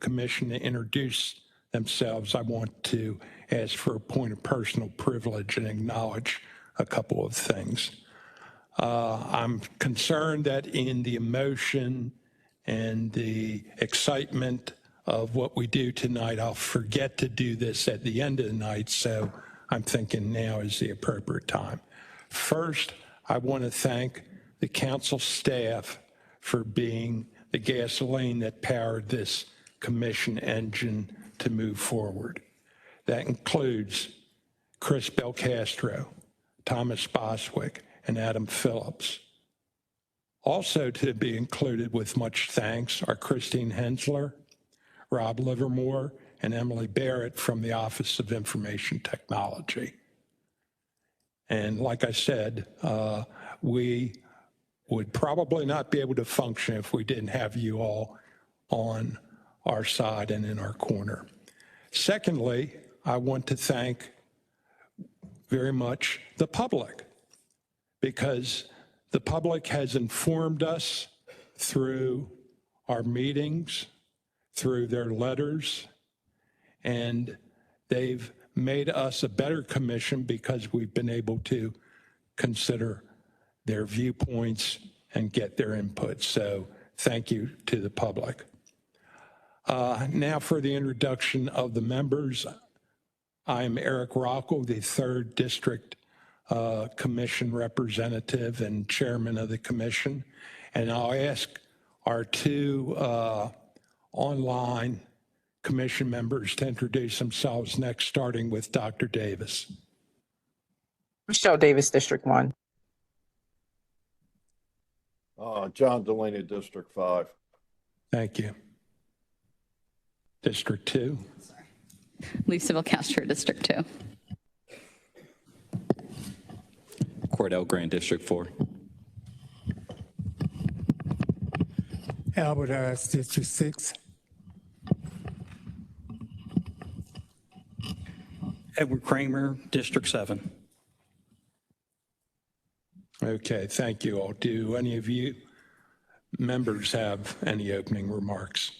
commission to introduce themselves, I want to ask for a point of personal privilege and acknowledge a couple of things. I'm concerned that in the emotion and the excitement of what we do tonight, I'll forget to do this at the end of the night, so I'm thinking now is the appropriate time. First, I want to thank the council staff for being the gasoline that powered this commission engine to move forward. That includes Chris Belcastro, Thomas Boswick, and Adam Phillips. Also to be included with much thanks are Christine Hensler, Rob Livermore, and Emily Barrett from the Office of Information Technology. And like I said, we would probably not be able to function if we didn't have you all on our side and in our corner. Secondly, I want to thank very much the public, because the public has informed us through our meetings, through their letters, and they've made us a better commission because we've been able to consider their viewpoints and get their input. So thank you to the public. Now for the introduction of the members. I'm Eric Rockel, the 3rd District Commission representative and chairman of the commission. And I'll ask our 2 online commission members to introduce themselves next, starting with Dr. Davis. Michelle Davis, District 1. John Delaney, District 5. Thank you. District 2. Lisa Belcastro, District 2. Cordell Grant, District 4. Albert Harris, District 6. Edward Kramer, District 7. Okay, thank you all. Do any of you members have any opening remarks?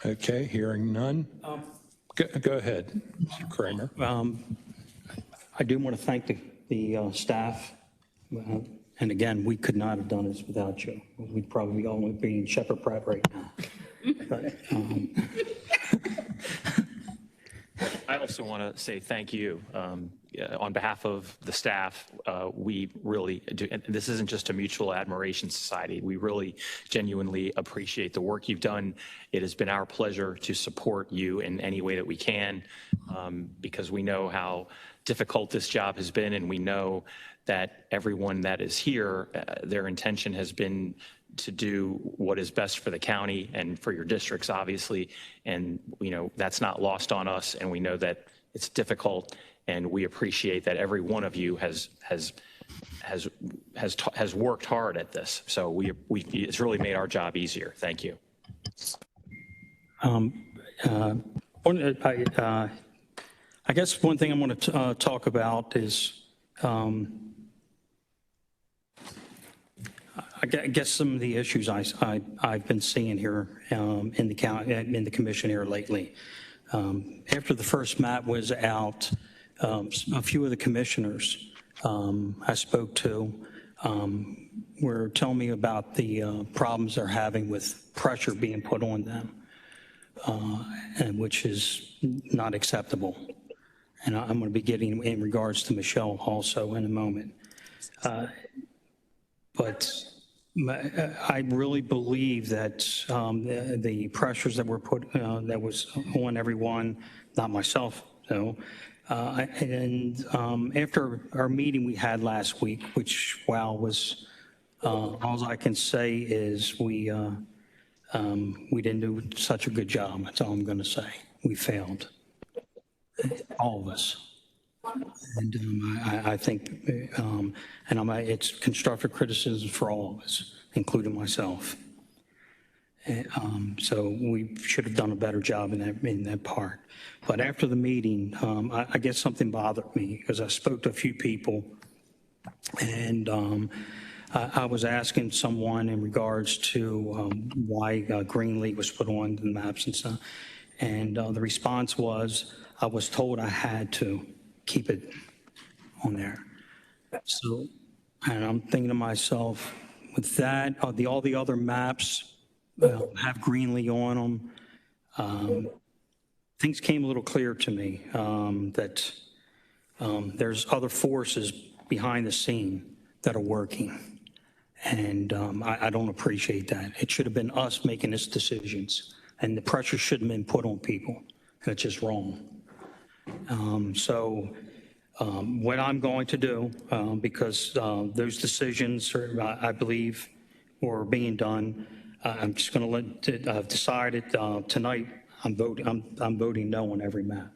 Okay, hearing none. Go ahead, Mr. Kramer. I do want to thank the staff. And again, we could not have done this without you. We'd probably all be in Shepherd Pratt right now. But, I also want to say thank you on behalf of the staff. We really do, and this isn't just a mutual admiration society. We really genuinely appreciate the work you've done. It has been our pleasure to support you in any way that we can, because we know how difficult this job has been, and we know that everyone that is here, their intention has been to do what is best for the county and for your districts, obviously. And, you know, that's not lost on us. And we know that it's difficult, and we appreciate that every one of you has worked hard at this. So it's really made our job easier. Thank you. I guess one thing I want to talk about is, I guess some of the issues I've been seeing here in the county, in the commission here lately. After the first map was out, a few of the commissioners I spoke to were telling me about the problems they're having with pressure being put on them, and which is not acceptable. And I'm going to be getting in regards to Michelle also in a moment. But I really believe that the pressures that were put, that was on everyone, not myself though, and after our meeting we had last week, which, wow, was, all I can say is we didn't do such a good job. That's all I'm going to say. We failed, all of us. And I think, and it's constructive criticism for all of us, including myself. So we should have done a better job in that part. But after the meeting, I guess something bothered me because I spoke to a few people, and I was asking someone in regards to why Greenlee was put on the maps and stuff, and the response was, I was told I had to keep it on there. So, and I'm thinking to myself, with that, all the other maps have Greenlee on them. Things came a little clear to me that there's other forces behind the scene that are working. And I don't appreciate that. It should have been us making these decisions, and the pressure shouldn't have been put on people. That's just wrong. What I'm going to do, because those decisions, I believe, were being done, I'm just going to let it, I've decided tonight I'm voting no on every map.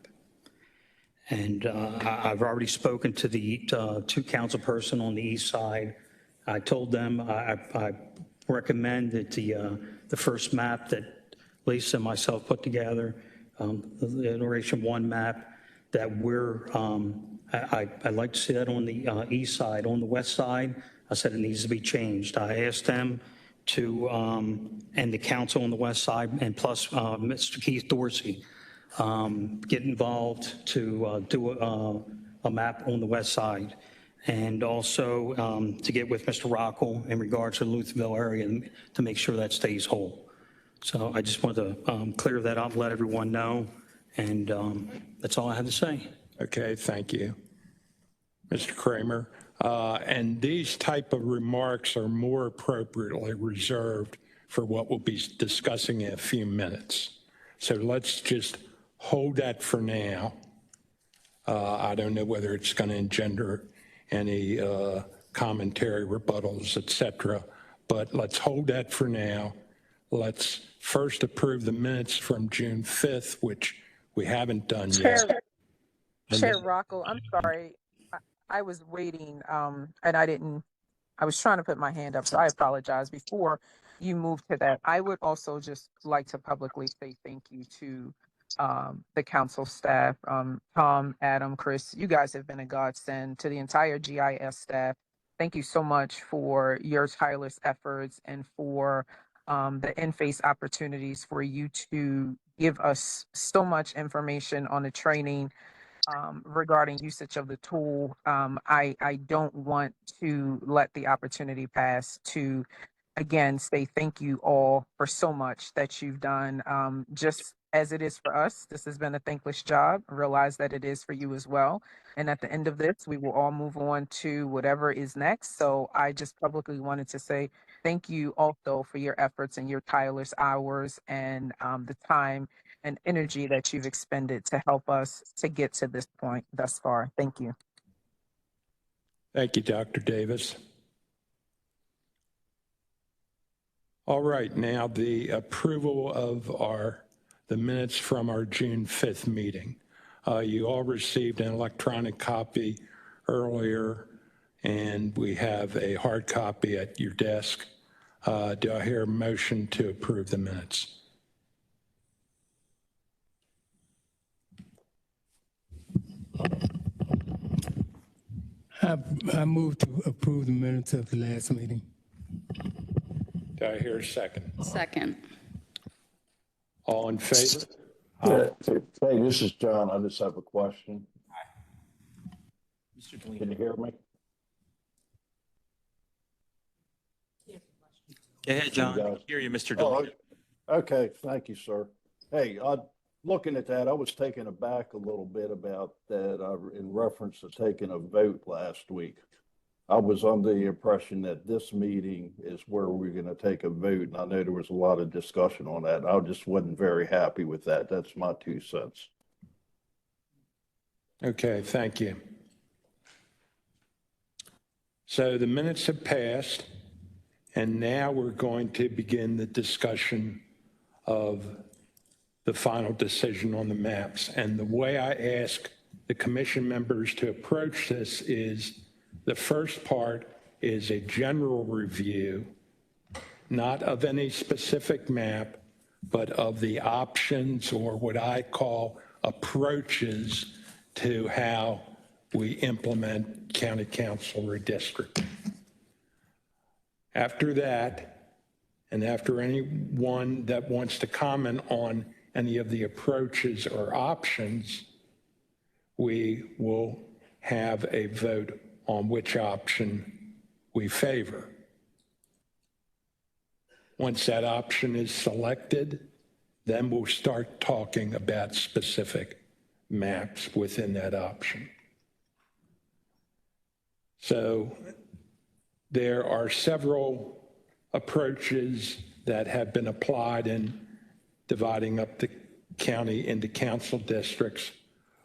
And I've already spoken to the two councilperson on the east side. I told them I recommend that the first map that Lisa and myself put together, the iteration 1 map, that I'd like to see that on the east side. On the west side, I said it needs to be changed. I asked them to, and the council on the west side, and plus Mr. Keith Dorsey, get involved to do a map on the west side. And also to get with Mr. Rockel in regards to the Lutherville area to make sure that stays whole. So I just wanted to clear that up, let everyone know, and that's all I have to say. Okay, thank you. Mr. Kramer, and these type of remarks are more appropriately reserved for what we'll be discussing in a few minutes. So let's just hold that for now. I don't know whether it's going to engender any commentary, rebuttals, et cetera, but let's hold that for now. Let's first approve the minutes from June 5th, which we haven't done yet. Chair Rocco, I'm sorry. I was waiting, and I was trying to put my hand up, so I apologize. Before you move to that, I would also just like to publicly say thank you to the council staff, Tom, Adam, Chris. You guys have been a godsend to the entire GIS staff. Thank you so much for your tireless efforts and for the in-face opportunities for you to give us so much information on the training regarding usage of the tool. I don't want to let the opportunity pass to, again, say thank you all for so much that you've done. Just as it is for us, this has been a thankless job. Realize that it is for you as well. And at the end of this, we will all move on to whatever is next. So I just publicly wanted to say thank you also for your efforts and your tireless hours and the time and energy that you've expended to help us to get to this point thus far. Thank you. Thank you, Dr. Davis. All right, now the approval of the minutes from our June 5th meeting. You all received an electronic copy earlier, and we have a hard copy at your desk. Do I hear a motion to approve the minutes? I move to approve the minutes of the last meeting. Do I hear a second? Second. All in favor? Hey, this is John. I just have a question. Mr. Delaney. Can you hear me? Go ahead, John. guys? Hear you, Mr. Oh, Delaney. okay. Thank you, sir. Hey, looking at that, I was taken aback a little bit about that in reference to taking a vote last week. I was under the impression that this meeting is where we're going to take a vote, and I know there was a lot of discussion on that. I just wasn't very happy with that. That's my 2 cents. Okay, thank you. So the minutes have passed, and now we're going to begin the discussion of the final decision on the maps. And the way I ask the commission members to approach this is the first part is a general review, not of any specific map, but of the options or what I call approaches to how we implement county council redistricting. After that, and after anyone that wants to comment on any of the approaches or options, we will have a vote on which option we favor. Once that option is selected, then we'll start talking about specific maps within that option. So there are several approaches that have been applied in dividing up the county into council districts,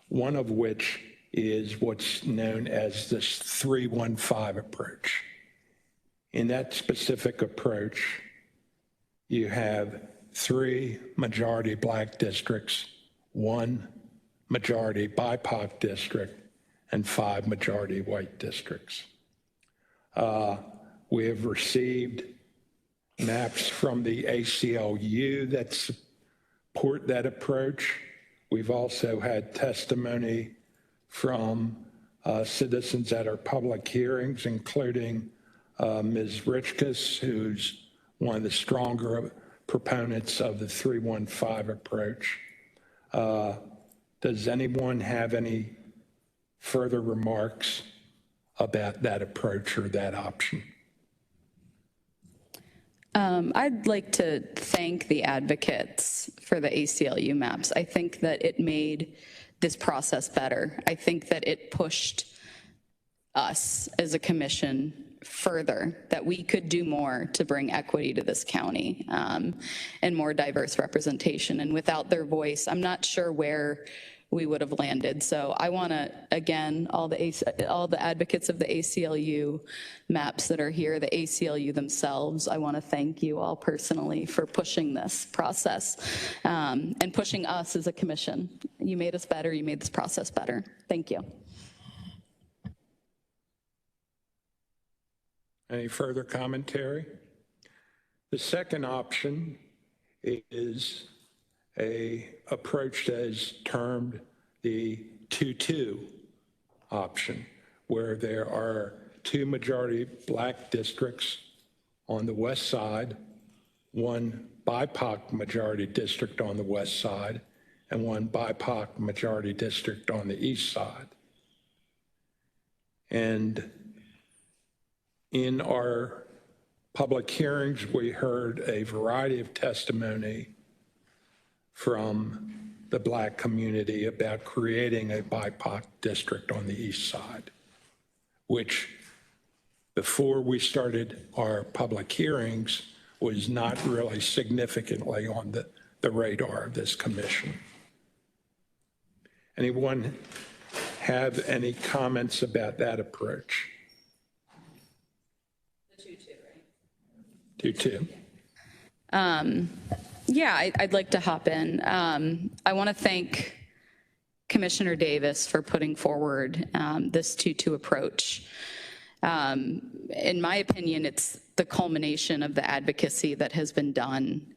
one of which is what's known as this 3-1-5 approach. In that specific approach, you have 3 majority Black districts, 1 majority BIPOC district, and 5 majority white districts. We have received maps from the ACLU that support that approach. We've also had testimony from citizens at our public hearings, including Ms. Richkus, who's one of the stronger proponents of the 3-1-5 approach. Does anyone have any further remarks about that approach or that option? I'd like to thank the advocates for the ACLU maps. I think that it made this process better. I think that it pushed us as a commission further, that we could do more to bring equity to this county and more diverse representation. And without their voice, I'm not sure where we would have landed. So I want to, again, all the advocates of the ACLU maps that are here, the ACLU themselves, I want to thank you all personally for pushing this process and pushing us as a commission. You made us better. You made this process better. Thank you. Any further commentary? The second option is a approach that is termed the 2-2 option, where there are 2 majority Black districts on the west side, 1 BIPOC majority district on the west side, and 1 BIPOC majority district on the east side. And in our public hearings, we heard a variety of testimony from the Black community about creating a BIPOC district on the east side, which before we started our public hearings was not really significantly on the radar of this commission. Anyone have any comments about that approach? The 2-2, right? 2-2. Yeah, I'd like to hop in. I want to thank Commissioner Davis for putting forward this 2-2 approach. In my opinion, it's the culmination of the advocacy that has been done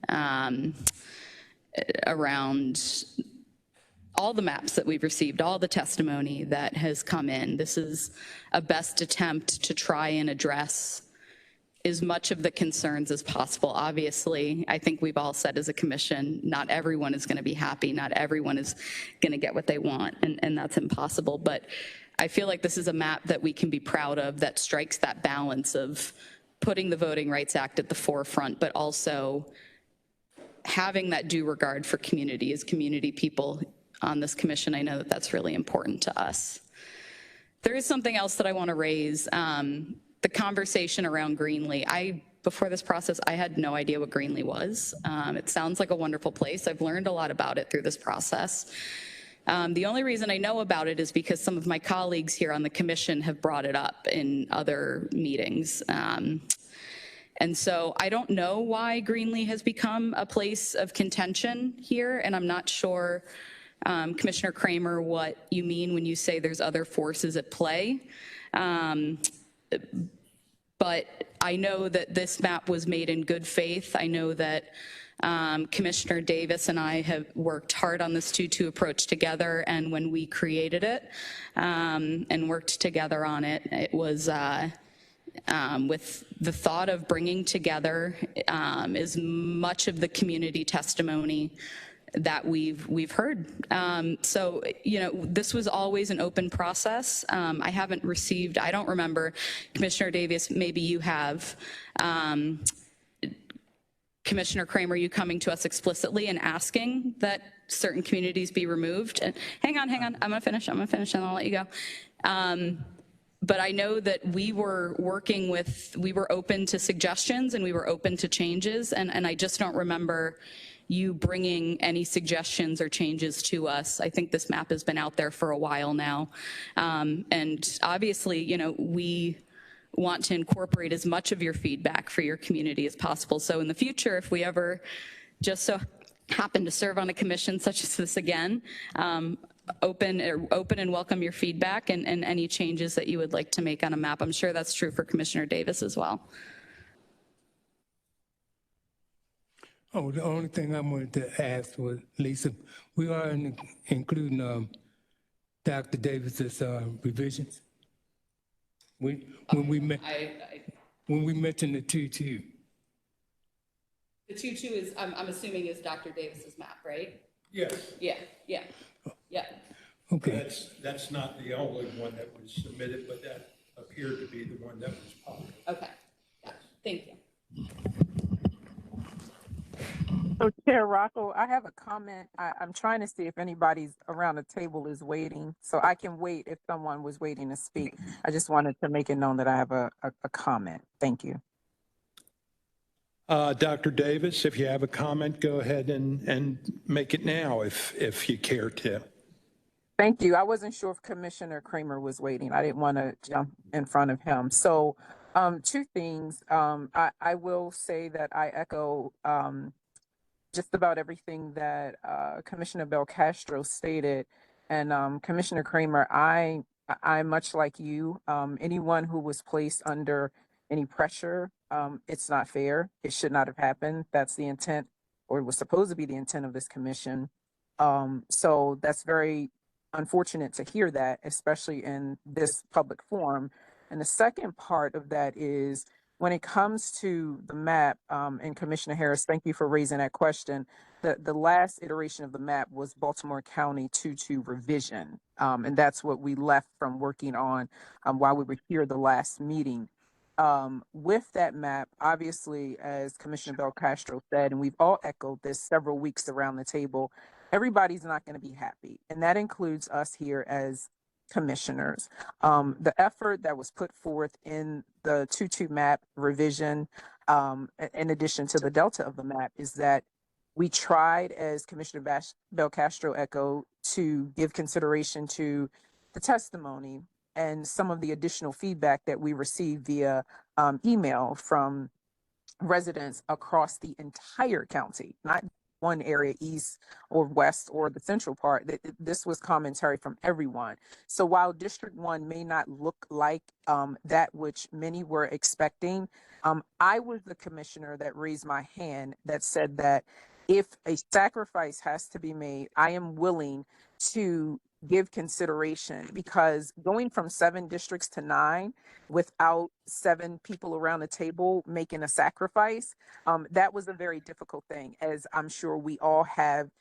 around all the maps that we've received, all the testimony that has come in. This is a best attempt to try and address as much of the concerns as possible. Obviously, I think we've all said as a commission, not everyone is going to be happy, not everyone is going to get what they want, and that's impossible. But I feel like this is a map that we can be proud of that strikes that balance of putting the Voting Rights Act at the forefront, but also having that due regard for community. As community people on this commission, I know that that's really important to us. There is something else that I want to raise. The conversation around Greenlee. Before this process, I had no idea what Greenlee was. It sounds like a wonderful place. I've learned a lot about it through this process. The only reason I know about it is because some of my colleagues here on the commission have brought it up in other meetings. And so I don't know why Greenlee has become a place of contention here, and I'm not sure, Commissioner Kramer, what you mean when you say there's other forces at play. But I know that this map was made in good faith. I know that Commissioner Davis and I have worked hard on this 2-2 approach together, and when we created it and worked together on it, it was with the thought of bringing together as much of the community testimony that we've heard. So, this was always an open process. I haven't received, I don't remember, Commissioner Davis, maybe you have, Commissioner Kramer, you coming to us explicitly and asking that certain communities be removed? And hang on, I'm gonna finish, and then I'll let you go. But I know that we were open to suggestions and we were open to changes, and I just don't remember you bringing any suggestions or changes to us. I think this map has been out there for a while now. And obviously, we want to incorporate as much of your feedback for your community as possible. So in the future, if we ever just so happen to serve on a commission such as this again, open and welcome your feedback and any changes that you would like to make on a map. I'm sure that's true for Commissioner Davis as well. Oh, the only thing I wanted to ask was, Lisa, we are including Dr. Davis's revisions. When we mentioned the 2-2. The 2-2 is, I'm assuming, is Dr. Davis's map, right? Yes. Yeah. Okay. That's not the only one that was submitted, but that appeared to be the one that was published. Okay. Yeah. Thank you. So Chair Rocco, I have a comment. I'm trying to see if anybody's around the table is waiting, so I can wait if someone was waiting to speak. I just wanted to make it known that I have a comment. Thank you. Dr. Davis, if you have a comment, go ahead and make it now if you care to. Thank you. I wasn't sure if Commissioner Kramer was waiting. I didn't want to jump in front of him. So two things. I will say that I echo just about everything that Commissioner Belcastro stated. And Commissioner Kramer, I much like you, anyone who was placed under any pressure, it's not fair. It should not have happened. That's the intent, or it was supposed to be the intent of this commission. So that's very unfortunate to hear that, especially in this public forum. And the second part of that is when it comes to the map, and Commissioner Harris, thank you for raising that question. The last iteration of the map was Baltimore County 2-2 revision. And that's what we left from working on while we were here the last meeting. With that map, obviously, as Commissioner Belcastro said, and we've all echoed this several weeks around the table, everybody's not going to be happy. And that includes us here as commissioners. The effort that was put forth in the 2-2 map revision, in addition to the delta of the map, is that we tried, as Commissioner Belcastro echoed, to give consideration to the testimony and some of the additional feedback that we received via email from residents across the entire county, not one area, east or west or the central part. This was commentary from everyone. So while District 1 may not look like that which many were expecting, I was the commissioner that raised my hand that said that if a sacrifice has to be made, I am willing to give consideration, because going from 7 districts to 9 without 7 people around the table making a sacrifice, that was a very difficult thing, as I'm sure we all have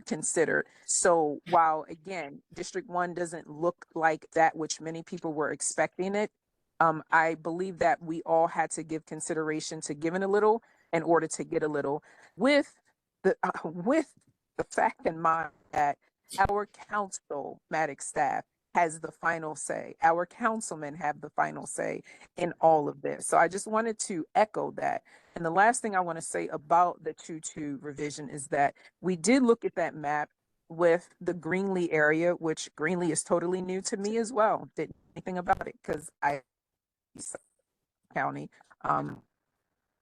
considered. So while, again, District 1 doesn't look like that which many people were expecting it, I believe that we all had to give consideration to giving a little in order to get a little, with the fact in mind that our councilmatic staff has the final say. Our councilmen have the final say in all of this. So I just wanted to echo that. And the last thing I want to say about the 2-2 revision is that we did look at that map with the Greenlee area, which Greenlee is totally new to me as well. Didn't know anything about it because I county.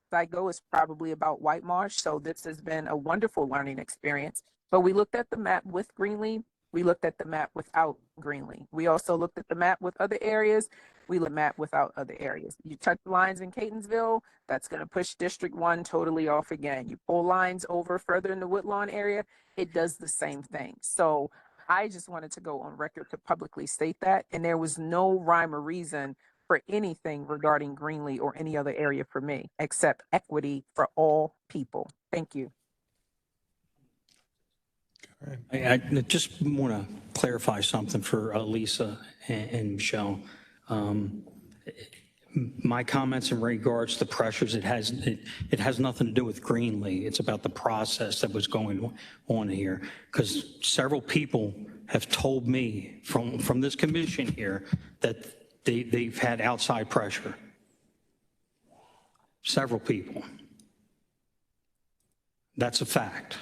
Sligo is probably about White Marsh. So this has been a wonderful learning experience. But we looked at the map with Greenlee. We looked at the map without Greenlee. We also looked at the map with other areas. We looked at the map without other areas. You touch lines in Catonsville, that's going to push District 1 totally off again. You pull lines over further in the Woodlawn area, it does the same thing. So I just wanted to go on record to publicly state that. And there was no rhyme or reason for anything regarding Greenlee or any other area for me, except equity for all people. Thank you. I just want to clarify something for Lisa and Michelle. My comments in regards to pressures, it has nothing to do with Greenlee. It's about the process that was going on here. Because several people have told me from this commission here that they've had outside pressure. Several people. That's a fact.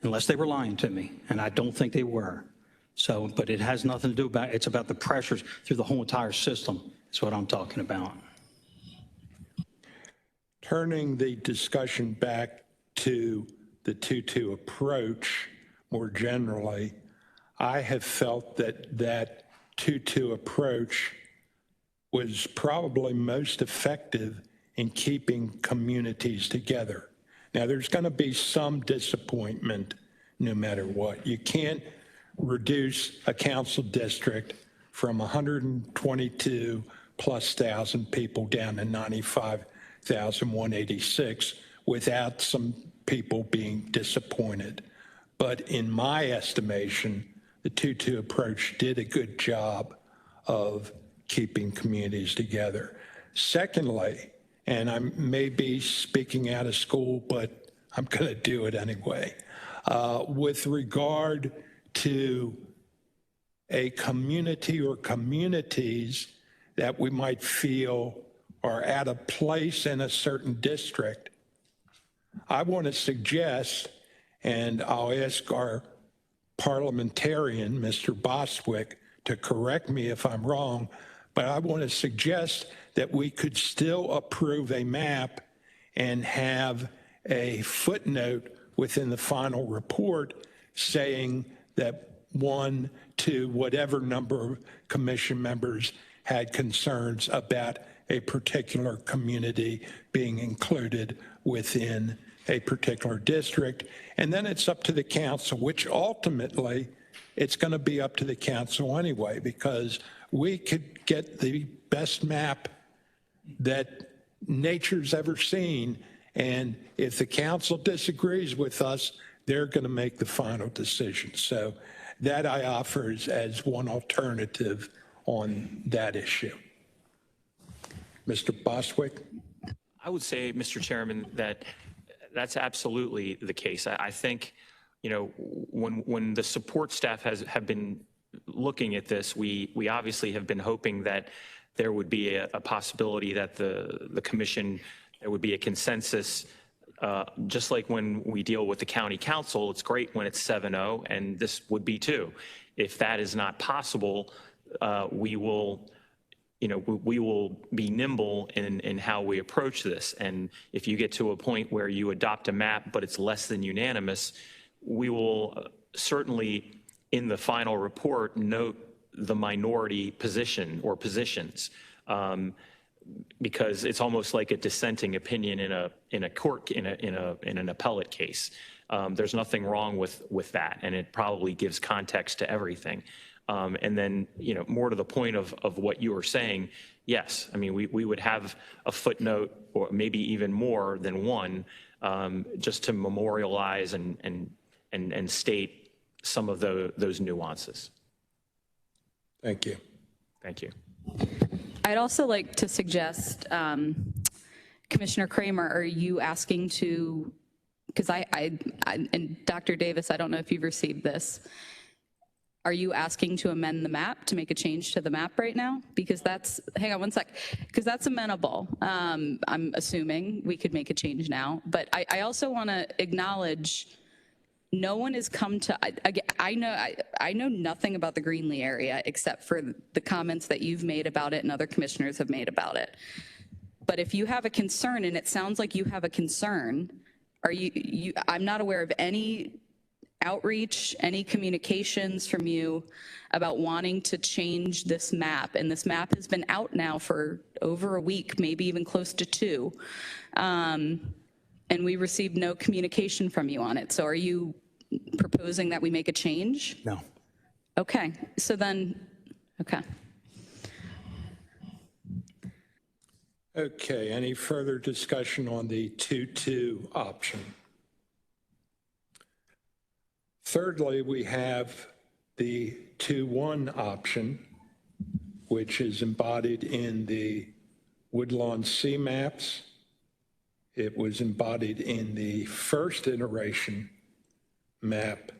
Unless they were lying to me, and I don't think they were. So, but it has nothing to do about, it's about the pressures through the whole entire system. That's what I'm talking about. Turning the discussion back to the 2-2 approach more generally, I have felt that that 2-2 approach was probably most effective in keeping communities together. Now, there's going to be some disappointment no matter what. You can't reduce a council district from 122 plus thousand people down to 95,186 without some people being disappointed. But in my estimation, the 2-2 approach did a good job of keeping communities together. Secondly, and I may be speaking out of school, but I'm going to do it anyway. With regard to a community or communities that we might feel are out of place in a certain district, I want to suggest, and I'll ask our parliamentarian, Mr. Bostwick, to correct me if I'm wrong, but I want to suggest that we could still approve a map and have a footnote within the final report saying that 1 to whatever number of commission members had concerns about a particular community being included within a particular district. And then it's up to the council, which ultimately it's going to be up to the council anyway, because we could get the best map that nature's ever seen. And if the council disagrees with us, they're going to make the final decision. So that I offer as one alternative on that issue. Mr. Bostwick? I would say, Mr. Chairman, that that's absolutely the case. I think, you know, when the support staff have been looking at this, we obviously have been hoping that there would be a possibility that the commission, there would be a consensus. Just like when we deal with the county council, it's great when it's 7-0, and this would be too. If that is not possible, we will be nimble in how we approach this. And if you get to a point where you adopt a map, but it's less than unanimous, we will certainly, in the final report, note the minority position or positions, because it's almost like a dissenting opinion in a court in an appellate case. There's nothing wrong with that, and it probably gives context to everything. And then, you know, more to the point of what you were saying, yes, I mean, we would have a footnote or maybe even more than one, just to memorialize and state some of those nuances. Thank you. Thank you. I'd also like to suggest, Commissioner Kramer, are you asking to, because I and Dr. Davis, I don't know if you've received this. Are you asking to amend the map, to make a change to the map right now? Because that's, hang on one sec, because that's amenable. I'm assuming we could make a change now. But I also want to acknowledge no one has come to, I know nothing about the Greenlee area except for the comments that you've made about it and other commissioners have made about it. But if you have a concern, and it sounds like you have a concern, I'm not aware of any outreach, any communications from you about wanting to change this map. And this map has been out now for over a week, maybe even close to 2. And we received no communication from you on it. So are you proposing that we make a change? No. Okay, so then, okay. Okay, any further discussion on the 2-2 option? Thirdly, we have the 2-1 option, which is embodied in the Woodlawn C maps. It was embodied in the first iteration map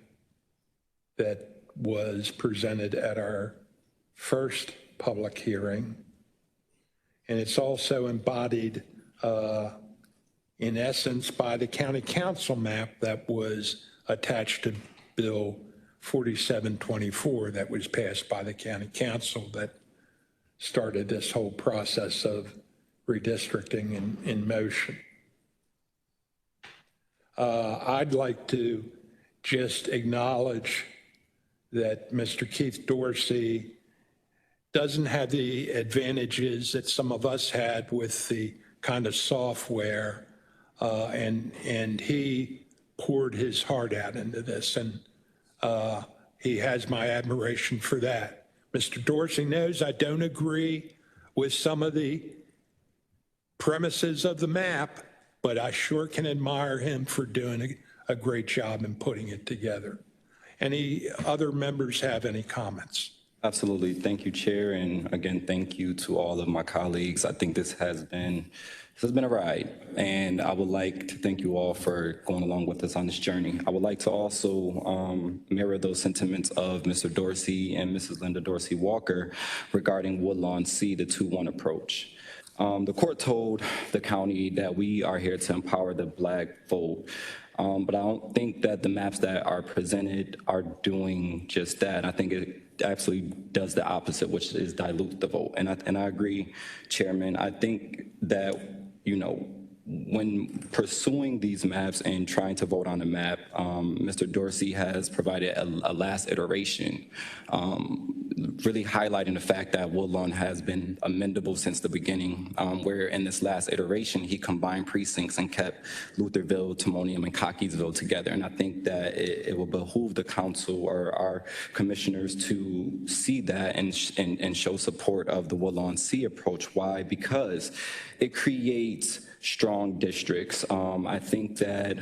that was presented at our first public hearing. And it's also embodied in essence by the county council map that was attached to Bill 4724 that was passed by the county council that started this whole process of redistricting in motion. I'd like to just acknowledge that Mr. Keith Dorsey doesn't have the advantages that some of us had with the kind of software, and he poured his heart out into this, and he has my admiration for that. Mr. Dorsey knows I don't agree with some of the premises of the map, but I sure can admire him for doing a great job in putting it together. Any other members have any comments? Absolutely. Thank you, Chair. And again, thank you to all of my colleagues. I think this has been a ride, and I would like to thank you all for going along with us on this journey. I would like to also mirror those sentiments of Mr. Dorsey and Mrs. Linda Dorsey Walker regarding Woodlawn C, the 2-1 approach. The court told the county that we are here to empower the Black vote. But I don't think that the maps that are presented are doing just that. I think it actually does the opposite, which is dilute the vote. And I agree, Chairman. I think that, you know, when pursuing these maps and trying to vote on a map, Mr. Dorsey has provided a last iteration, really highlighting the fact that Woodlawn has been amendable since the beginning, where in this last iteration, he combined precincts and kept Lutherville, Timonium, and Cockeysville together. And I think that it will behoove the council or our commissioners to see that and show support of the Woodlawn C approach. Why? Because it creates strong districts. I think that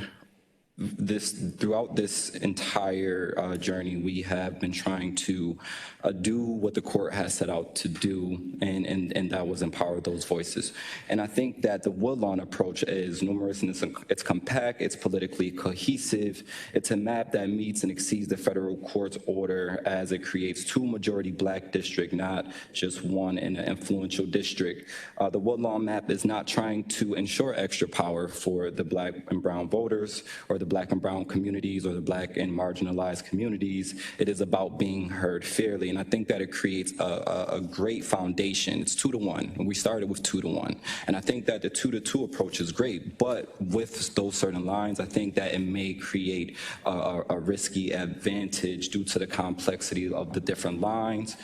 throughout this entire journey, we have been trying to do what the court has set out to do, and that was empower those voices. And I think that the Woodlawn approach is numerous, and it's compact, it's politically cohesive, it's a map that meets and exceeds the federal court's order as it creates 2 majority Black districts, not just one in an influential district. The Woodlawn map is not trying to ensure extra power for the Black and brown voters or the Black and brown communities or the Black and marginalized communities. It is about being heard fairly. And I think that it creates a great foundation. It's 2-1, and we started with 2-1. And I think that the 2-2 approach is great, but with those certain lines, I think that it may create a risky advantage due to the complexity of the different lines.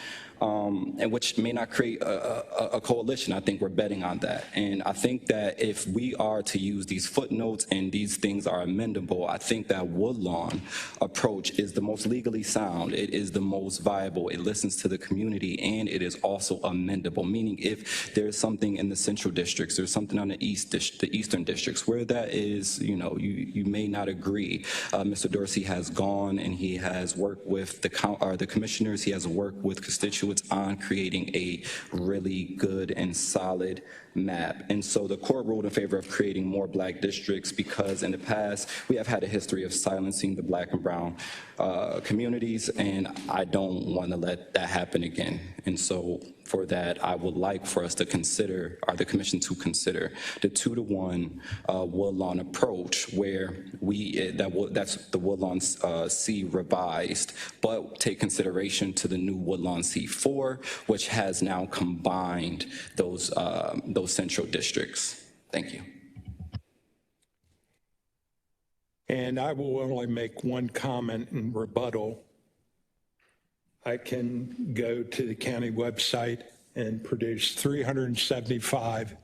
And which may not create a coalition. I think we're betting on that. And I think that if we are to use these footnotes and these things are amendable, I think that Woodlawn approach is the most legally sound. It is the most viable. It listens to the community, and it is also amendable, meaning if there's something in the central districts, there's something on the eastern districts where that is, you know, you may not agree. Mr. Dorsey has gone and he has worked with the commissioners. He has worked with constituents on creating a really good and solid map. And so the court ruled in favor of creating more Black districts because in the past we have had a history of silencing the Black and brown communities, and I don't want to let that happen again. And so for that, I would like for us to consider, or the commission to consider, the 2-1 Woodlawn approach, where that's the Woodlawn C revised, but take consideration to the new Woodlawn C4, which has now combined those central districts. Thank you. And I will only make one comment in rebuttal. I can go to the county website and produce 375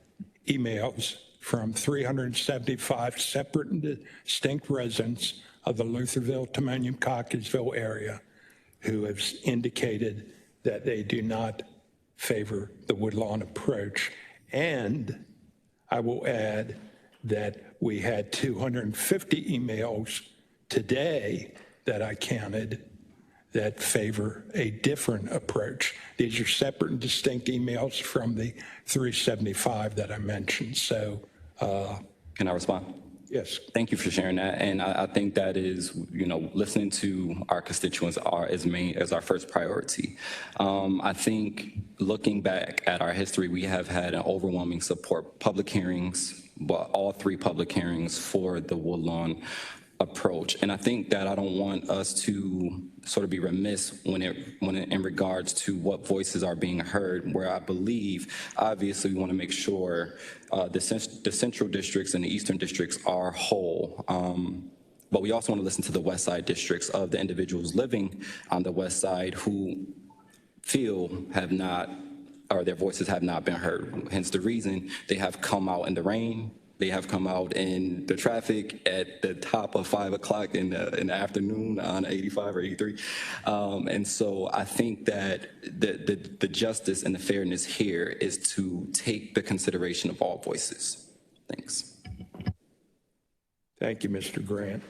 emails from 375 separate and distinct residents of the Lutherville, Timonium, Cockeysville area who have indicated that they do not favor the Woodlawn approach. And I will add that we had 250 emails today that I counted that favor a different approach. These are separate and distinct emails from the 375 that I mentioned. So, Can I respond? yes. Thank you for sharing that. And I think that is, listening to our constituents is our first priority. I think looking back at our history, we have had an overwhelming support, public hearings, but all 3 public hearings for the Woodlawn approach. And I think that I don't want us to sort of be remiss when in regards to what voices are being heard, where I believe, obviously, we want to make sure the central districts and the eastern districts are whole. But we also want to listen to the west side districts of the individuals living on the west side who feel their voices have not been heard. Hence the reason they have come out in the rain. They have come out in the traffic at the top of 5 o'clock in the afternoon on 85 or 83. And so I think that the justice and the fairness here is to take the consideration of all voices. Thanks. Thank you, Mr. Grant.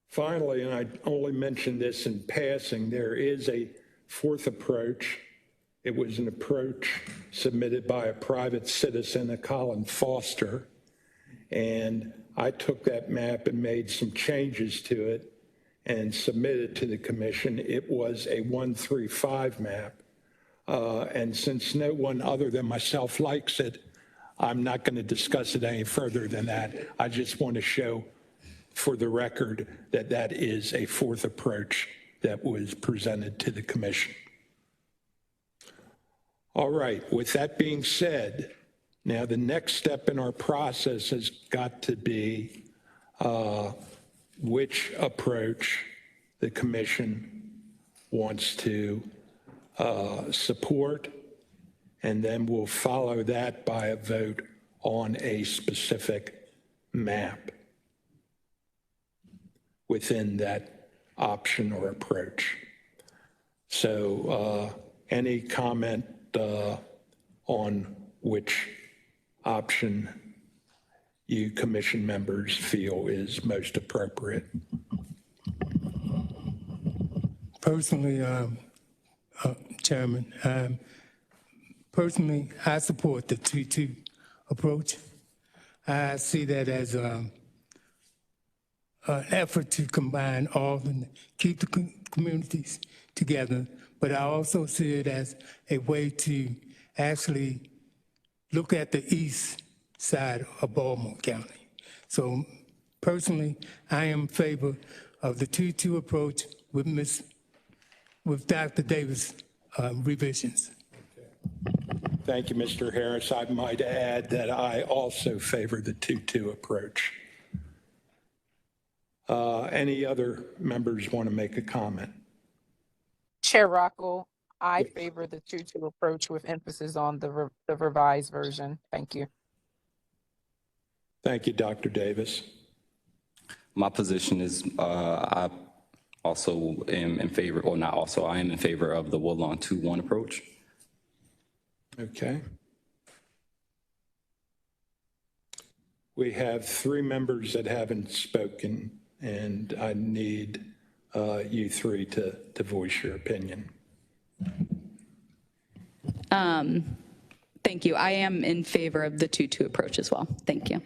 Finally, and I only mentioned this in passing, there is a 4th approach. It was an approach submitted by a private citizen, a Colin Foster, and I took that map and made some changes to it and submitted to the commission. It was a 135 map, and since no one other than myself likes it, I'm not going to discuss it any further than that. I just want to show for the record that that is a 4th approach that was presented to the commission. All right, with that being said, now the next step in our process has got to be which approach the commission wants to support, and then we'll follow that by a vote on a specific map within that option or approach. So any comment on which option you commission members feel is most appropriate? Personally, Chairman, personally, I support the 2-2 approach. I see that as an effort to combine all and keep the communities together, but I also see it as a way to actually look at the east side of Baltimore County. So personally, I am in favor of the 2-2 approach with Dr. Davis revisions. Thank you, Mr. Harris. I might add that I also favor the 2-2 approach. Any other members want to make a comment? Chair Rockwell, I favor the 2-2 approach with emphasis on the revised version. Thank you. Thank you, Dr. Davis. My position is I also am in favor, or not also, I am in favor of the Woodlawn 2-1 approach. Okay. We have 3 members that haven't spoken, and I need you 3 to voice your opinion. Thank you. I am in favor of the 2-2 approach as well. Thank you.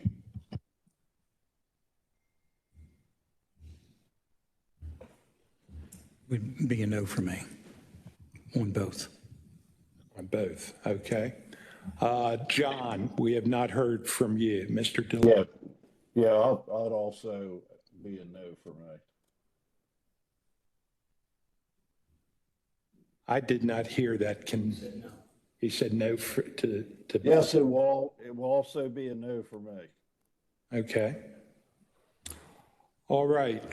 Would be a no for me on both. On both, okay. John, we have not heard from you. Mr. DeLeo. Yeah, I'd also be a no for me. I did not hear that. He said no to. Yes, it will also be a no for me. Okay. All right.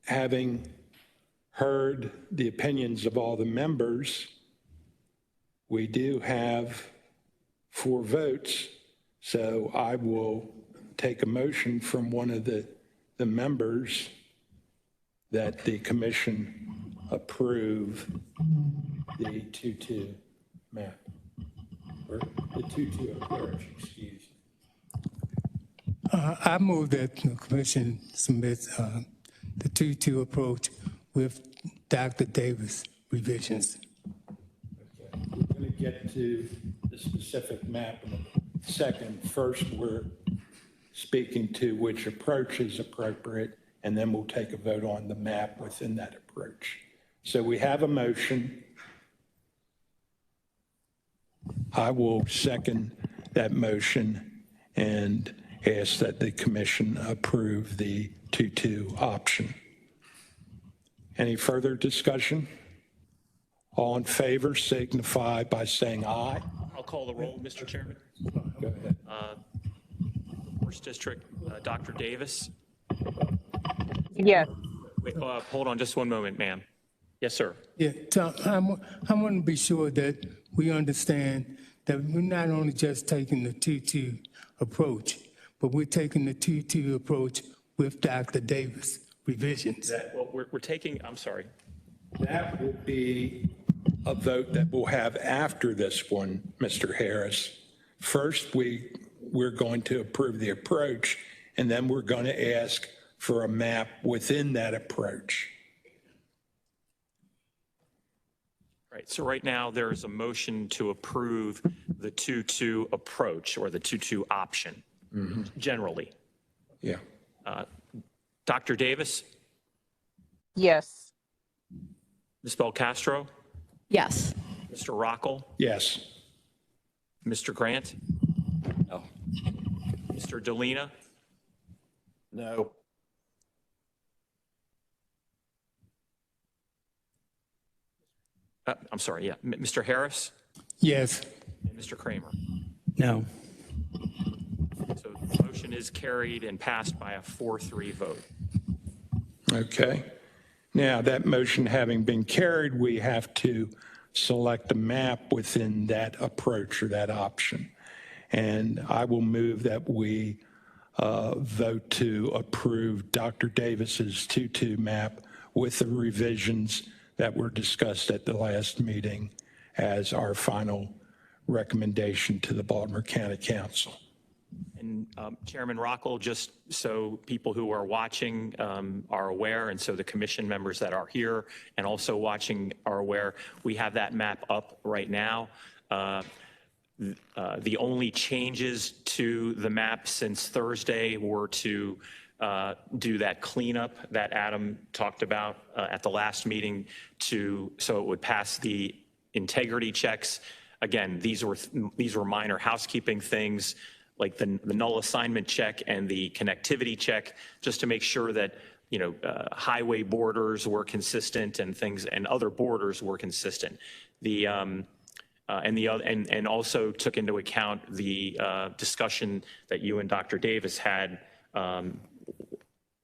Having heard the opinions of all the members, we do have 4 votes. So I will take a motion from one of the members that the commission approve the 2-2 map. or the 2-2 approach, excuse me. I move that the commission submits the 2-2 approach with Dr. Davis revisions. We're going to get to the specific map in a second. First, we're speaking to which approach is appropriate, and then we'll take a vote on the map within that approach. So we have a motion. I will second that motion and ask that the commission approve the 2-2 option. Any further discussion? All in favor signify by saying aye. I'll call the roll, Mr. Chairman. Go ahead. First District, Dr. Davis. Yes. Wait, hold on just one moment, ma'am. Yes, sir. Yeah, Tom, I want to be sure that we understand that we're not only just taking the 2-2 approach, but we're taking the 2-2 approach with Dr. Davis revisions. Well, we're taking, I'm sorry. That will be a vote that we'll have after this one, Mr. Harris. First, we're going to approve the approach, and then we're going to ask for a map within that approach. Right, so right now there is a motion to approve the 2-2 approach or the 2-2 option, generally. Yeah. Dr. Davis, Yes. Ms. Belcastro, Yes. Mr. Rockel, Yes. Mr. Grant, No. Mr. Delina, No. I'm sorry, yeah, Mr. Harris, Yes. and Mr. Kramer. No. So the motion is carried and passed by a 4-3 vote. Okay. Now, that motion having been carried, we have to select a map within that approach or that option. And I will move that we vote to approve Dr. Davis's 2-2 map with the revisions that were discussed at the last meeting as our final recommendation to the Baltimore County Council. And Chairman Rockel, just so people who are watching are aware, and so the commission members that are here and also watching are aware, we have that map up right now. The only changes to the map since Thursday were to do that cleanup that Adam talked about at the last meeting so it would pass the integrity checks. Again, these were minor housekeeping things like the null assignment check and the connectivity check, just to make sure that highway borders were consistent and things and other borders were consistent. And also took into account the discussion that you and Dr. Davis had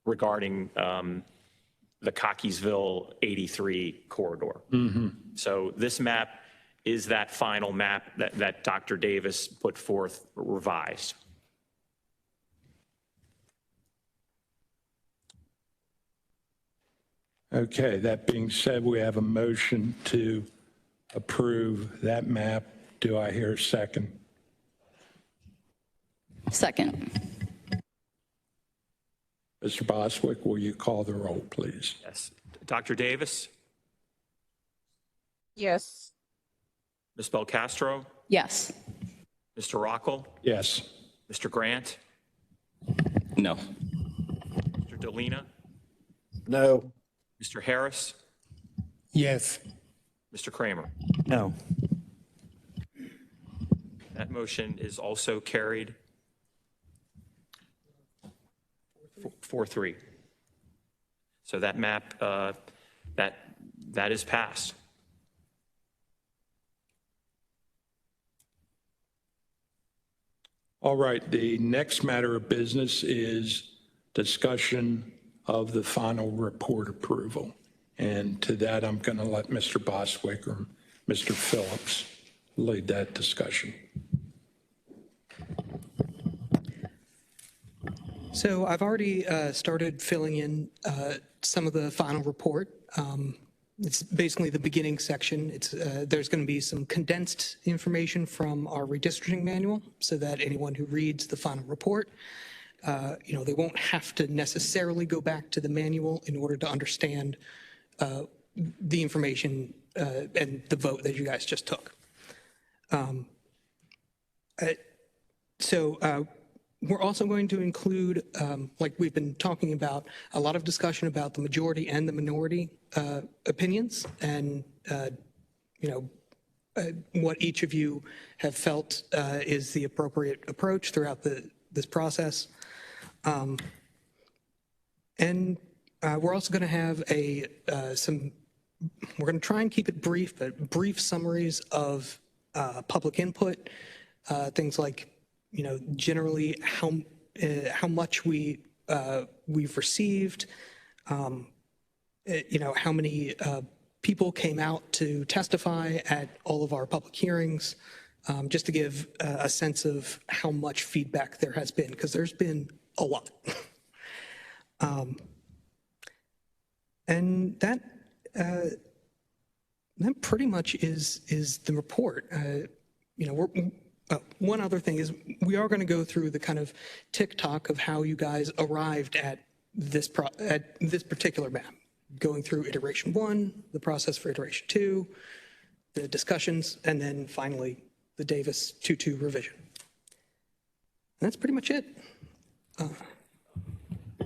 regarding the Cockeysville 83 corridor. So this map is that final map that Dr. Davis put forth revised. Okay, that being said, we have a motion to approve that map. Do I hear a second? Second. Mr. Boswick, will you call the roll, please? Yes. Dr. Davis, Yes. Ms. Belcastro, Yes. Mr. Rockel, Yes. Mr. Grant, No. Mr. Delina, No. Mr. Harris, Yes. Mr. Kramer. No. That motion is also carried 4-3. So that map, that is passed. All right, the next matter of business is discussion of the final report approval. And to that, I'm going to let Mr. Boswick or Mr. Phillips lead that discussion. So I've already started filling in some of the final report. It's basically the beginning section. There's going to be some condensed information from our redistricting manual so that anyone who reads the final report, they won't have to necessarily go back to the manual in order to understand the information and the vote that you guys just took. We're also going to include, like we've been talking about, a lot of discussion about the majority and the minority opinions and, what each of you have felt is the appropriate approach throughout this process. We're also going to have we're going to try and keep it brief, but brief summaries of public input, things like, generally how much we've received, how many people came out to testify at all of our public hearings, just to give a sense of how much feedback there has been, because there's been a lot. And that pretty much is the report. One other thing is we are going to go through the kind of tick-tock of how you guys arrived at this particular map, going through iteration 1, the process for iteration 2, the discussions, and then finally the Davis 2.2 revision. And that's pretty much it.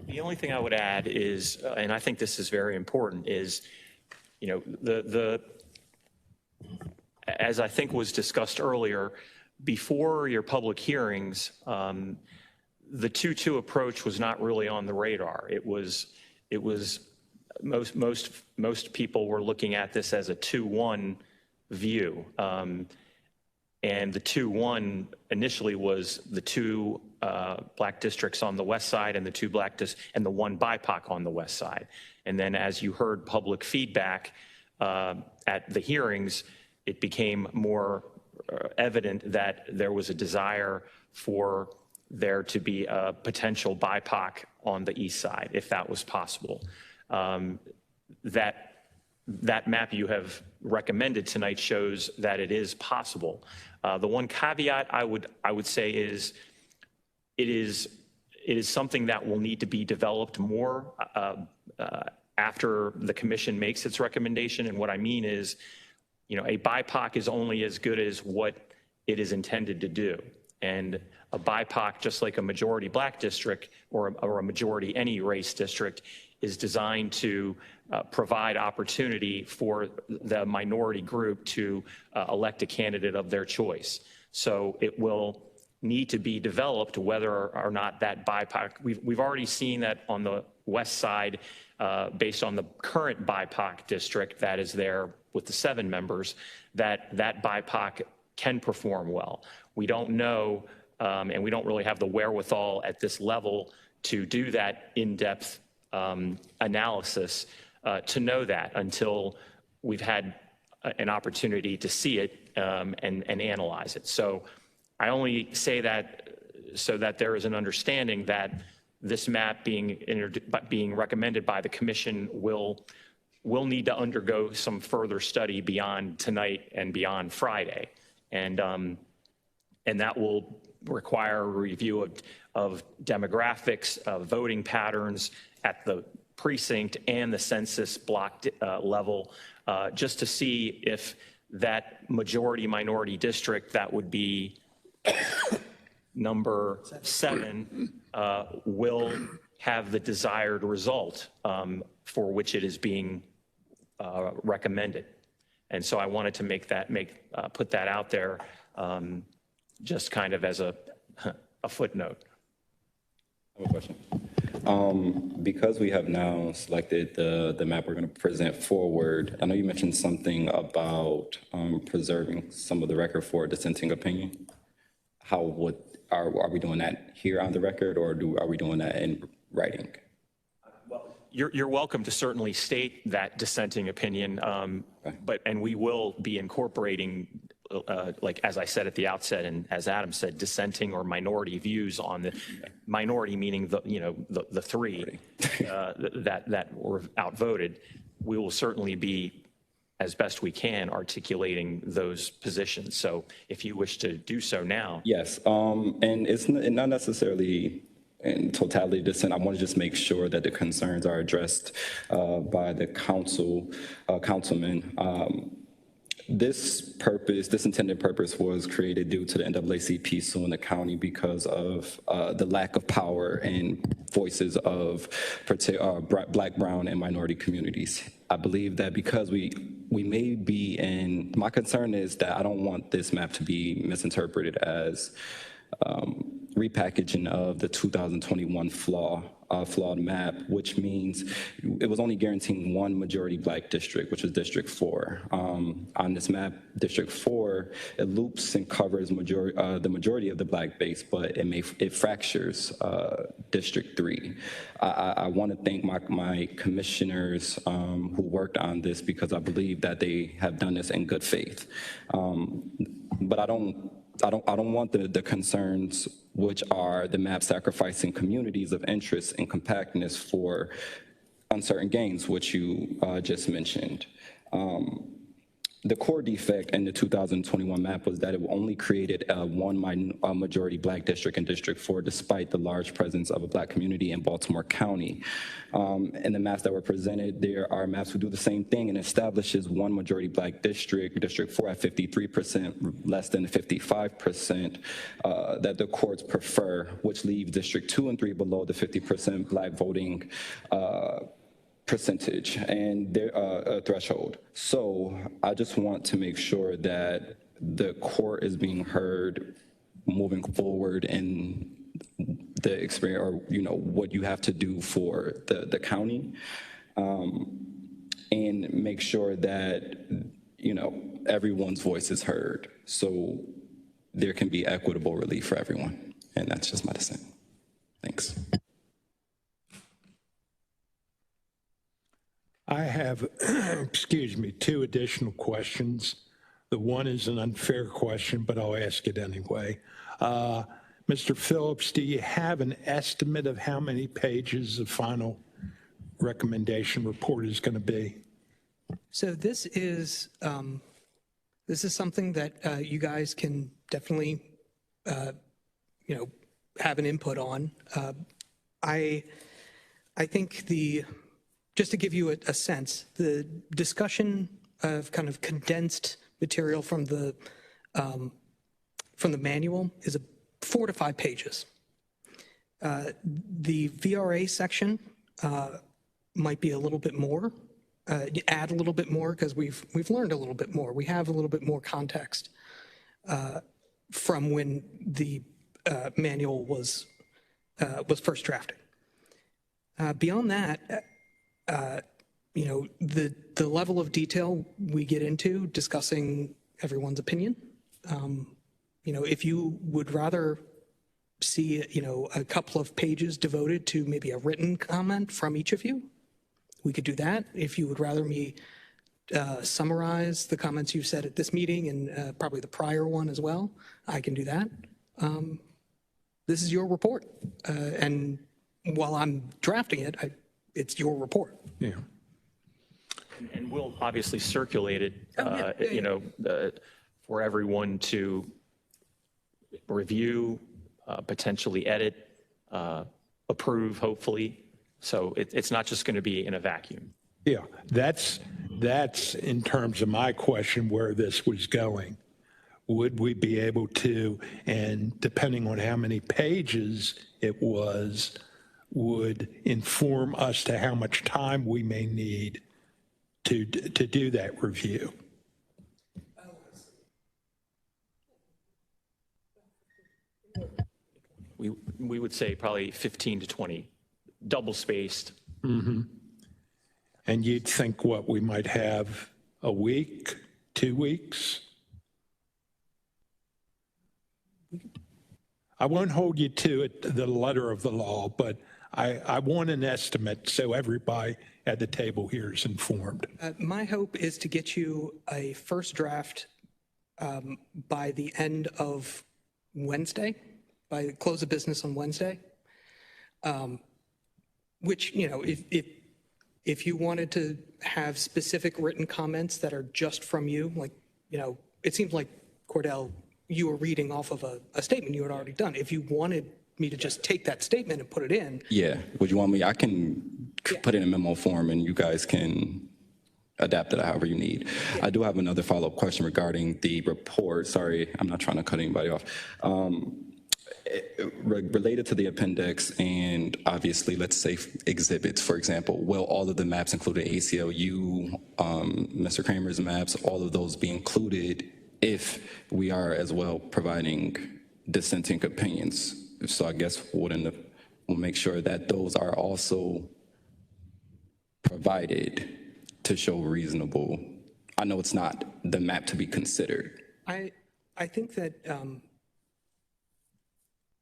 The only thing I would add is, and I think this is very important, is, as I think was discussed earlier, before your public hearings, the 2-2 approach was not really on the radar. It was most people were looking at this as a 2-1 view. And the 2-1 initially was the 2 black districts on the west side and the 2 black and the 1 BIPOC on the west side. And then as you heard public feedback at the hearings, it became more evident that there was a desire for there to be a potential BIPOC on the east side, if that was possible. That map you have recommended tonight shows that it is possible. The one caveat I would say is it is something that will need to be developed more after the commission makes its recommendation. And what I mean is, a BIPOC is only as good as what it is intended to do. And a BIPOC, just like a majority black district or a majority any race district, is designed to provide opportunity for the minority group to elect a candidate of their choice. So it will need to be developed whether or not that BIPOC, we've already seen that on the west side, based on the current BIPOC district that is there with the 7 members, that BIPOC can perform well. We don't know, and we don't really have the wherewithal at this level to do that in-depth analysis to know that until we've had an opportunity to see it and analyze it. So I only say that so that there is an understanding that this map being recommended by the commission will need to undergo some further study beyond tonight and beyond Friday. And that will require a review of demographics, voting patterns at the precinct and the census block level, just to see if that majority minority district that would be number 7 will have the desired result for which it is being recommended. And so I wanted to put that out there just kind of as a footnote. I have a question. Because we have now selected the map we're going to present forward, I know you mentioned something about preserving some of the record for dissenting opinion. Are we doing that here on the record, or are we doing that in writing? You're welcome to certainly state that dissenting opinion, and we will be incorporating, like as I said at the outset, and as Adam said, dissenting or minority views on the minority, meaning the 3 that were outvoted. We will certainly be as best we can, articulating those positions. So if you wish to do so now. Yes, and it's not necessarily in totality dissent. I want to just make sure that the concerns are addressed by the councilman. This intended purpose was created due to the NAACP suing the county because of the lack of power and voices of Black, brown, and minority communities. I believe that because we may be in, my concern is that I don't want this map to be misinterpreted as repackaging of the 2021 flawed map, which means it was only guaranteeing one majority Black district, which is District 4. On this map, District 4, it loops and covers the majority of the Black base, but it fractures District 3. I want to thank my commissioners who worked on this, because I believe that they have done this in good faith. But I don't want the concerns, which are the map sacrificing communities of interest and compactness for uncertain gains, which you just mentioned. The core defect in the 2021 map was that it only created one majority Black district in District 4, despite the large presence of a Black community in Baltimore County. In the maps that were presented, there are maps who do the same thing and establishes one majority Black district, District 4 at 53%, less than the 55% that the courts prefer, which leaves District 2 and 3 below the 50% Black voting percentage and their threshold. So I just want to make sure that the court is being heard moving forward in the experience, or what you have to do for the county, and make sure that everyone's voice is heard, so there can be equitable relief for everyone. And that's just my dissent. Thanks. I have, excuse me, 2 additional questions. The one is an unfair question, but I'll ask it anyway. Mr. Phillips, do you have an estimate of how many pages the final recommendation report is going to be? So this is something that you guys can definitely, have an input on. I think just to give you a sense, the discussion of kind of condensed material from the manual is 4 to 5 pages. The VRA section might be a little bit more, add a little bit more, because we've learned a little bit more. We have a little bit more context from when the manual was first drafted. Beyond that, the level of detail we get into discussing everyone's opinion. If you would rather see, a couple of pages devoted to maybe a written comment from each of you, we could do that. If you would rather me summarize the comments you said at this meeting and probably the prior one as well, I can do that. This is your report. And while I'm drafting it, it's your report. Yeah. And we'll obviously circulate it, for everyone to review, potentially edit, approve, hopefully. So it's not just going to be in a vacuum. Yeah, that's in terms of my question where this was going. Would we be able to, and depending on how many pages it was, would inform us to how much time we may need to do that review? We would say probably 15 to 20, double spaced. Mm-hmm. And you'd think what we might have a week, 2 weeks? I won't hold you to it, the letter of the law, but I want an estimate so everybody at the table here is informed. My hope is to get you a first draft by the end of Wednesday, by the close of business on Wednesday, which, if If you wanted to have specific written comments that are just from you, like, it seems like, Cordell, you were reading off of a statement you had already done. If you wanted me to just take that statement and put it in, Yeah, would you want me, I can put it in a memo form and you guys can adapt it however you need. I do have another follow-up question regarding the report. Sorry, I'm not trying to cut anybody off. Related to the appendix and obviously, let's say exhibits, for example, will all of the maps included ACLU, Mr. Kramer's maps, all of those be included if we are as well providing dissenting opinions? So I guess we'll make sure that those are also provided to show reasonable. I know it's not the map to be considered. I think that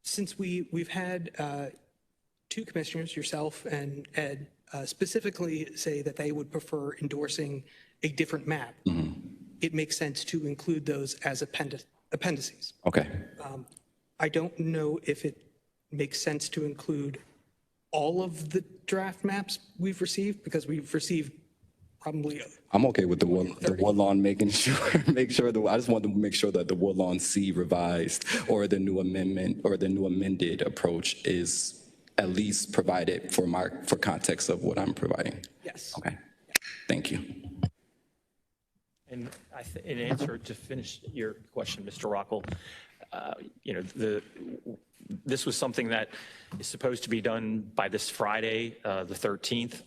since we've had two commissioners, yourself and Ed, specifically say that they would prefer endorsing a different map, it makes sense to include those as appendices. Okay. I don't know if it makes sense to include all of the draft maps we've received, because we've received probably. I'm okay with the Woodlawn making sure, I just want to make sure that the Woodlawn C revised or the new amendment or the new amended approach is at least provided for context of what I'm providing. Yes. Okay. Thank you. And in answer to finish your question, Mr. Rockel, this was something that is supposed to be done by this Friday, the 13th.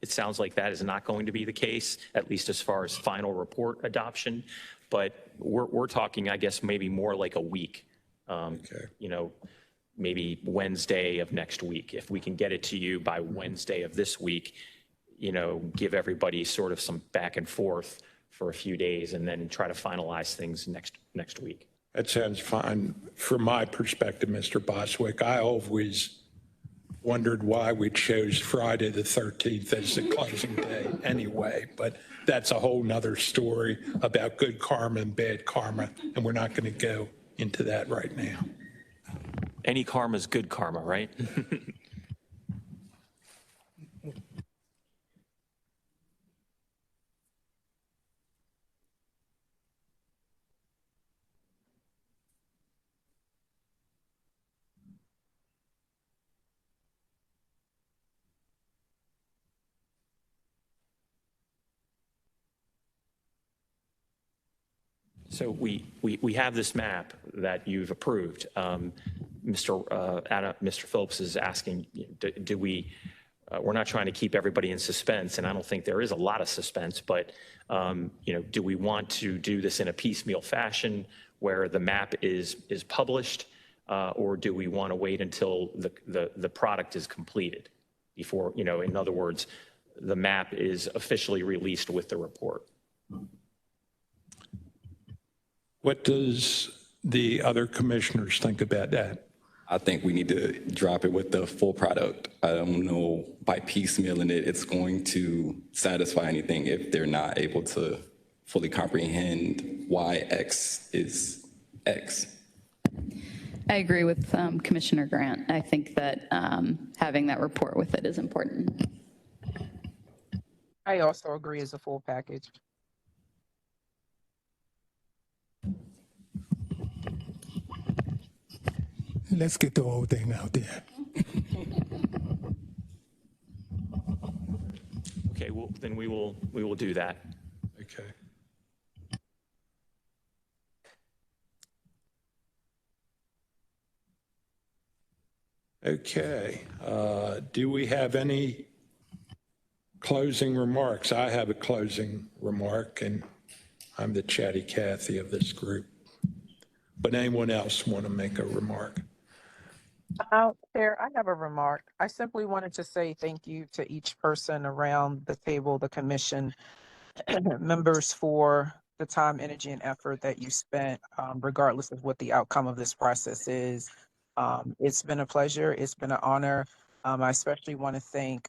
It sounds like that is not going to be the case, at least as far as final report adoption. But we're talking, I guess, maybe more like a week. Maybe Wednesday of next week. If we can get it to you by Wednesday of this week, give everybody sort of some back and forth for a few days and then try to finalize things next week. That sounds fine. From my perspective, Mr. Boswick, I always wondered why we chose Friday the 13th as the closing day anyway, but that's a whole nother story about good karma and bad karma, and we're not going to go into that right now. Any karma is good karma, right? So we have this map that you've approved. Mr. Phillips is asking, we're not trying to keep everybody in suspense, and I don't think there is a lot of suspense, but do we want to do this in a piecemeal fashion where the map is published, or do we want to wait until the product is completed before, in other words, the map is officially released with the report? What does the other commissioners think about that? I think we need to drop it with the full product. I don't know, by piecemealing it, it's going to satisfy anything if they're not able to fully comprehend why X is X. I agree with Commissioner Grant. I think that having that report with it is important. I also agree as a full package. Let's get the whole thing out there. Okay, well, then we will do that. Okay. Okay. Do we have any closing remarks? I have a closing remark, and I'm the chatty Cathy of this group. But anyone else want to make a remark? Chair, I have a remark. I simply wanted to say thank you to each person around the table, the commission members, for the time, energy, and effort that you spent, regardless of what the outcome of this process is. It's been a pleasure. It's been an honor. I especially want to thank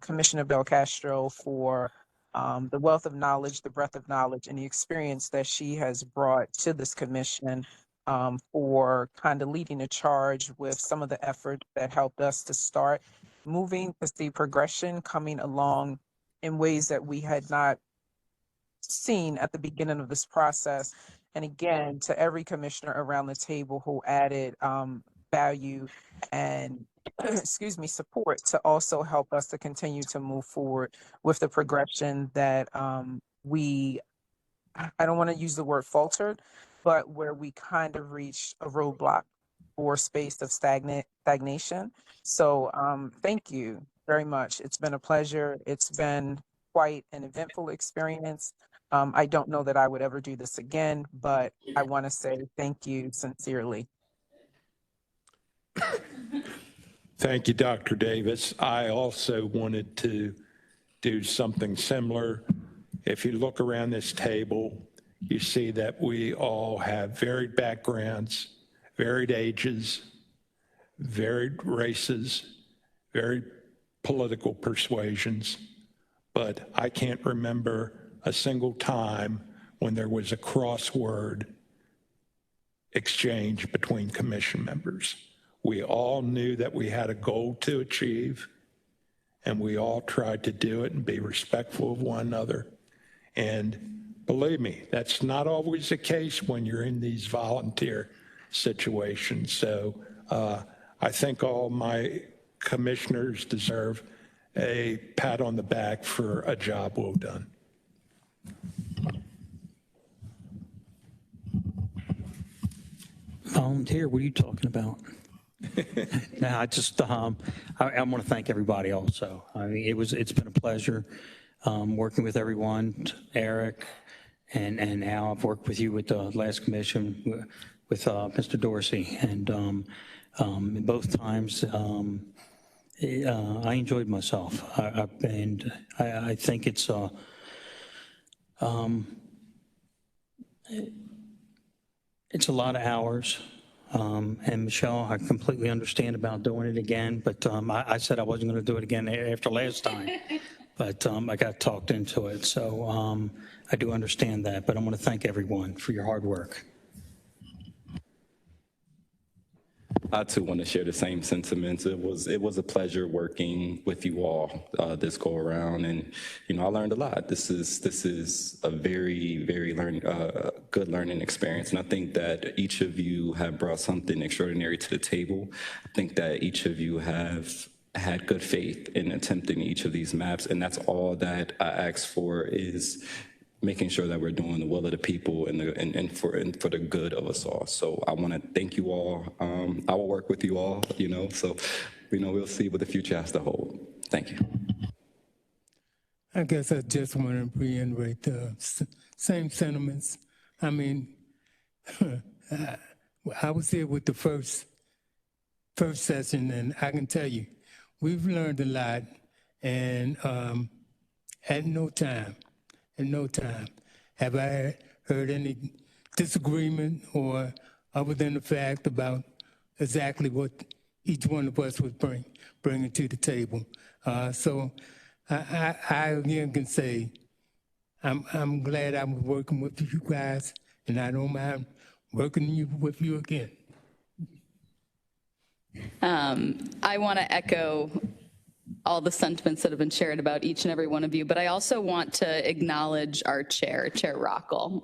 Commissioner Belcastro for the wealth of knowledge, the breadth of knowledge, and the experience that she has brought to this commission, for kind of leading the charge with some of the effort that helped us to start moving to see progression coming along in ways that we had not seen at the beginning of this process. And again, to every commissioner around the table who added value and excuse me, support to also help us to continue to move forward with the progression that I don't want to use the word faltered, but where we kind of reached a roadblock or space of stagnation. So thank you very much. It's been a pleasure. It's been quite an eventful experience. I don't know that I would ever do this again, but I want to say thank you sincerely. Thank you, Dr. Davis. I also wanted to do something similar. If you look around this table, you see that we all have varied backgrounds, varied ages, varied races, varied political persuasions, but I can't remember a single time when there was a crossword exchange between commission members. We all knew that we had a goal to achieve, and we all tried to do it and be respectful of one another. And believe me, that's not always the case when you're in these volunteer situations. So I think all my commissioners deserve a pat on the back for a job well done. Volunteer, what are you talking about? No, I just, I want to thank everybody also. I mean, it's been a pleasure working with everyone, Eric, and Al. I've worked with you with the last commission with Mr. Dorsey, and both times I enjoyed myself. I think it's a lot of hours. And Michelle, I completely understand about doing it again, but I said I wasn't going to do it again after last time. But I got talked into it. So I do understand that, but I want to thank everyone for your hard work. I too want to share the same sentiments. It was a pleasure working with you all this go around, and I learned a lot. This is a very good learning experience, and I think that each of you have brought something extraordinary to the table. I think that each of you have had good faith in attempting each of these maps, and that's all that I ask for is making sure that we're doing the will of the people and for the good of us all. So I want to thank you all. I will work with you all, so we'll see what the future has to hold. Thank you. I guess I just want to reiterate the same sentiments. I mean, I was here with the first session, and I can tell you, we've learned a lot, and at no time have I heard any disagreement or other than the fact about exactly what each one of us was bringing to the table. So I again can say I'm glad I was working with you guys, and I don't mind working with you again. I want to echo all the sentiments that have been shared about each and every one of you, but I also want to acknowledge our Chair Rockel.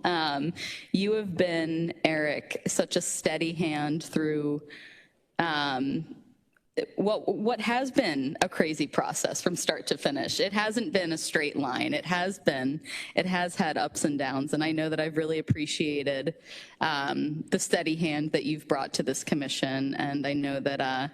You have been, Eric, such a steady hand through what has been a crazy process from start to finish. It hasn't been a straight line. It has had ups and downs, and I know that I've really appreciated the steady hand that you've brought to this commission, and I know that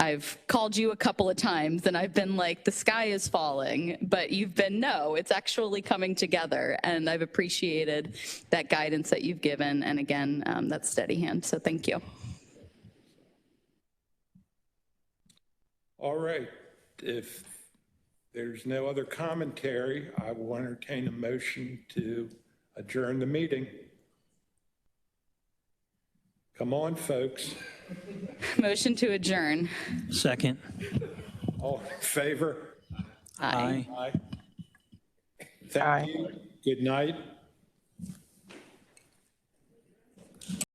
I've called you a couple of times and I've been like, the sky is falling, but you've been, no, it's actually coming together. And I've appreciated that guidance that you've given. And again, that steady hand. So thank you. All right. If there's no other commentary, I will entertain a motion to adjourn the meeting. Come on, folks. Motion to adjourn. Second. All in favor? Aye. Aye. Thank you. Good night.